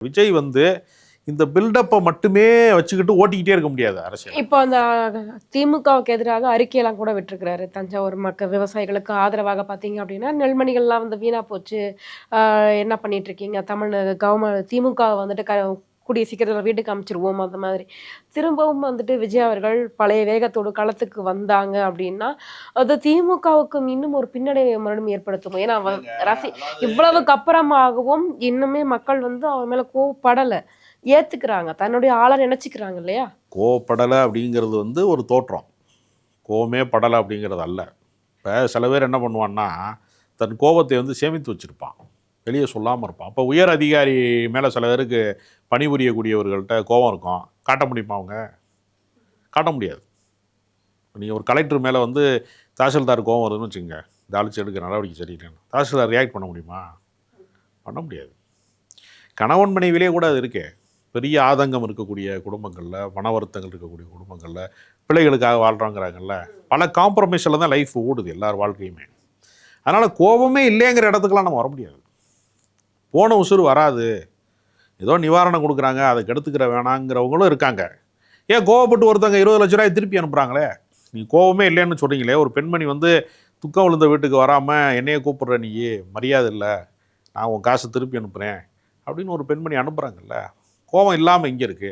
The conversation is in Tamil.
விஜய் வந்து இந்த பில்டப்பை மட்டுமே வச்சுக்கிட்டு ஓட்டிக்கிட்டே இருக்க முடியாது அரசியல். இப்போ அந்த திமுகவுக்கு எதிராக அறிக்கையெல்லாம் கூட விட்டுருக்கிறாரு. தஞ்சாவூர் மக்கள் விவசாயிகளுக்கு ஆதரவாக பார்த்தீங்க அப்படின்னா, நெல்மணிகள்லாம் வந்து வீணா போச்சு. என்ன பண்ணிட்டு இருக்கீங்க? தமிழ் கவர்மெண்ட் திமுக வந்துட்டு கூடிய சீக்கிரத்தில் வீட்டுக்கு அமைச்சிருவோம் அந்த மாதிரி. திரும்பவும் வந்துட்டு விஜய் அவர்கள் பழைய வேகத்தோடு களத்துக்கு வந்தாங்க அப்படின்னா, அது திமுகவுக்கு இன்னும் ஒரு பின்னடைவை மறுபடியும் ஏற்படுத்தும். ஏன்னா இவ்வளவுக்கு அப்புறமாகவும் இன்னுமே மக்கள் வந்து அவர் மேல கோவப்படலை. ஏத்துக்கிறாங்க. தன்னுடைய ஆளா நினைச்சுக்கிறாங்க இல்லையா? கோவப்படலை அப்படிங்கிறது வந்து ஒரு தோற்றம். கோவமே படலை அப்படிங்கிறது அல்ல. இப்போ சில பேர் என்ன பண்ணுவான்னா, தன் கோபத்தை வந்து சேமித்து வச்சுருப்பான், வெளியே சொல்லாமல் இருப்பான். அப்போ உயர் அதிகாரி மேலே சில பேருக்கு பணிபுரியக்கூடியவர்கள்ட்ட கோபம் இருக்கும். காட்ட முடியுமா? அவங்க காட்ட முடியாது. நீங்கள் ஒரு கலெக்டர் மேலே வந்து தாசில்தார் கோபம் வருதுன்னு வச்சுங்க, தாளிச்சு எடுக்க நடவடிக்கை சரியில்லைன்னு தாசில்தார் ரியாக்ட் பண்ண முடியுமா? பண்ண முடியாது. கணவன் மனைவிலே கூட அது இருக்கே. பெரிய ஆதங்கம் இருக்கக்கூடிய குடும்பங்களில், மன வருத்தங்கள் இருக்கக்கூடிய குடும்பங்களில், பிள்ளைகளுக்காக வாழ்கிறாங்கிறாங்கல்ல, பல காம்ப்ரமைஸில் தான் லைஃப் ஓடுது எல்லார் வாழ்க்கையுமே. அதனால் கோபமே இல்லைங்கிற இடத்துக்கெலாம் நம்ம வர முடியாது. போன உசுறு வராது, ஏதோ நிவாரணம் கொடுக்குறாங்க, அதை கெடுத்துக்கிற வேணாங்கிறவங்களும் இருக்காங்க. ஏன் கோவப்பட்டு ஒருத்தங்க 20 லட்ச ரூபாய் திருப்பி அனுப்புகிறாங்களே? நீ கோபமே இல்லைன்னு சொல்கிறீங்களே, ஒரு பெண்மணி வந்து துக்கம் விழுந்த வீட்டுக்கு வராமல் என்னையே கூப்பிட்ற, நீ மரியாதை இல்லை, நான் உன் காசை திருப்பி அனுப்புகிறேன் அப்படின்னு ஒரு பெண்மணி அனுப்புகிறாங்கல்ல. கோபம் இல்லாமல் இங்கே இருக்குது.